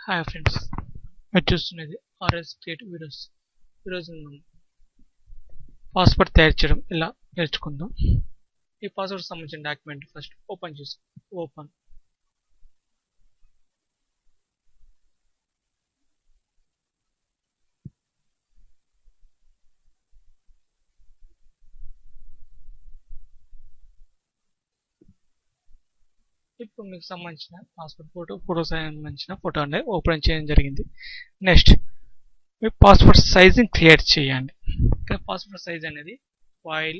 Hi friends, మీరు చూస్తున్నది RS creative videos. ఈరోజు మనం పాస్వర్డ్ తయారు చేయడం ఎలా నేర్చుకుందాం. ఈ పాస్వర్డ్ సంబంధించిన డాక్యుమెంట్ ఫస్ట్ ఓపెన్ చేసుకో. ఓపెన్ ఇప్పుడు మీకు సంబంధించిన పాస్వర్డ్ ఫోటో సంబంధించిన ఫోటో అనేది ఓపెన్ చేయడం జరిగింది. నెక్స్ట్ మీ పాస్వర్డ్ సైజ్ క్రియేట్ చేయండి. ఇక్కడ పాస్వర్డ్ సైజ్ అనేది ఫైల్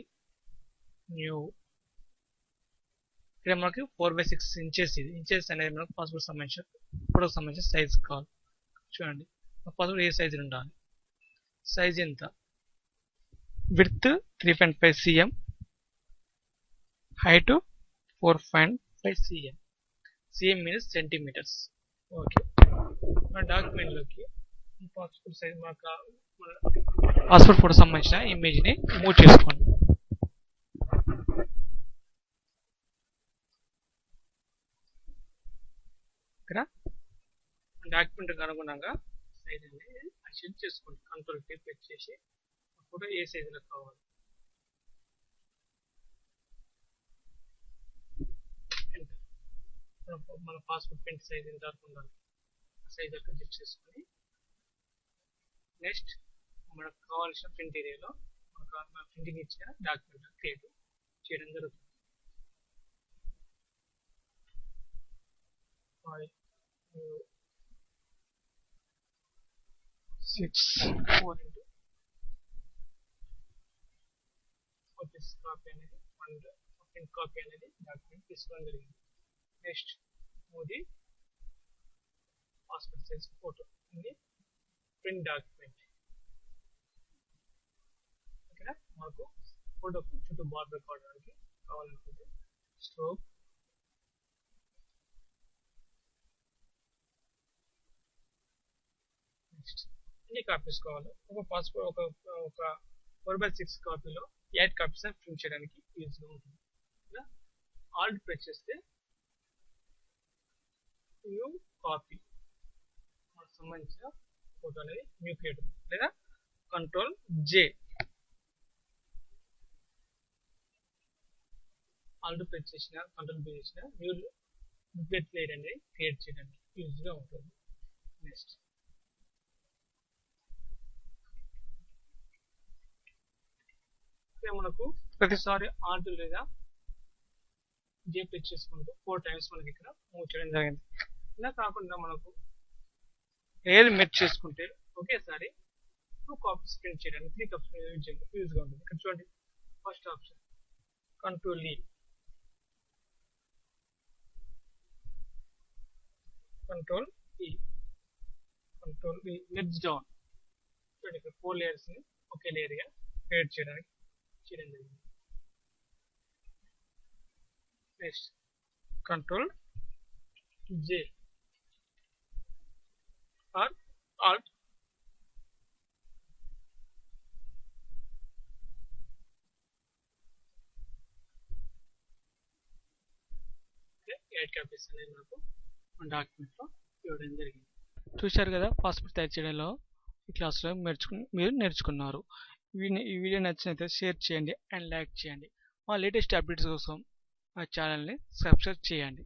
న్యూ, ఇక్కడ మనకి 4/6 ఇంచెస్. ఇది ఇంచెస్ అనేది మనకు పాస్వర్డ్ సంబంధించిన ఫోటోకి సంబంధించిన సైజ్ కావాలి. చూడండి పాస్వర్డ్ ఏ సైజు ఉండాలి. సైజ్ ఎంత? Width 3.5 cm, height 4.5 cm. cm means centimetres. Okay, మన డాక్యుమెంట్లోకి పాస్వర్డ్ సైజ్ పాస్వర్డ్ ఫోటో సంబంధించిన ఇమేజ్ని మూవ్ చేసుకోండి. ఇక్కడ డాక్యుమెంట్కి అనుగుణంగా సైజ్ అనేది అడ్జస్ట్ చేసుకోండి. కంట్రోల్ కి ప్రెస్ చేసి ఫోటో ఏ సైజులో కావాలి మన పాస్పోర్ట్ ప్రింట్ సైజ్ ఎంత ఉండాలి సైజ్ అడ్జస్ట్ చేసుకొని నెక్స్ట్ మనకు కావాల్సిన ప్రింట్ ఏరియాలో మన ప్రింటింగ్ ఇచ్చిన డాక్యుమెంట్ క్రియేట్ చేయడం జరుగుతుంది. 6 కాపీ అనేది ప్రింట్ కాపీ అనేది డాక్యుమెంట్ తీసుకోవడం జరిగింది. నెక్స్ట్ మూది పాస్పోర్ట్ సైజ్ ఫోటో ఇది ప్రింట్ డాక్యుమెంట్. ఇక్కడ మాకు ఫోటోకు చుట్టూ బార్డర్ కావడానికి కావాలనుకుంటే స్ట్రోక్ నెక్స్ట్ ఎన్ని కాపీస్ కావాలి. ఒక పాస్పోర్ట్ ఒక 4/6 కాపీలో 8 కాపీస్ ప్రింట్ చేయడానికి యూజ్గా ఉంటుంది. ఇలా ఆల్ట్ ప్రెస్ చేస్తే న్యూ కాపీ మనకు సంబంధించిన ఫోటో అనేది న్యూ క్రియేట్ అవుతుంది. లేదా కంట్రోల్ జే ఆల్ట్ ప్రెస్ చేసిన కంట్రోల్ బి చేసిన న్యూ బుక్లెట్ లేయర్ అనేది క్రియేట్ చేయడానికి యూజ్గా ఉంటుంది. నెక్స్ట్ మనకు ప్రతిసారి ఆల్ట్ లేదా జే ప్రెస్ చేసుకుంటూ 4 times మనకి ఇక్కడ మూవ్ చేయడం జరిగింది. ఇలా కాకుండా మనకు ఏది మెర్జ్ చేసుకుంటే ఒకేసారి 2 కాపీస్ ప్రింట్ చేయడానికి 3 కాపీస్ యూజ్గా ఉంటుంది. ఇక్కడ చూడండి ఫస్ట్ ఆప్షన్ కంట్రోల్ ఈ మెర్జ్ డౌన్. చూడండి ఇక్కడ 4 layers ని ఒకే లేయర్ గా క్రియేట్ చేయడానికి చేయడం జరిగింది. Next control J R alt eight copies అనేది మనకు డాక్యుమెంట్ లో ఇవ్వడం జరిగింది. చూశారు కదా పాస్పోర్ట్ తయారు చేయడంలో ఈ క్లాస్లో మీరు నేర్చుకున్నారు. ఈ వీడియో నచ్చినట్లయితే షేర్ చేయండి అండ్ లైక్ చేయండి. మా లేటెస్ట్ అప్డేట్స్ కోసం మా ఛానల్ని సబ్స్క్రైబ్ చేయండి.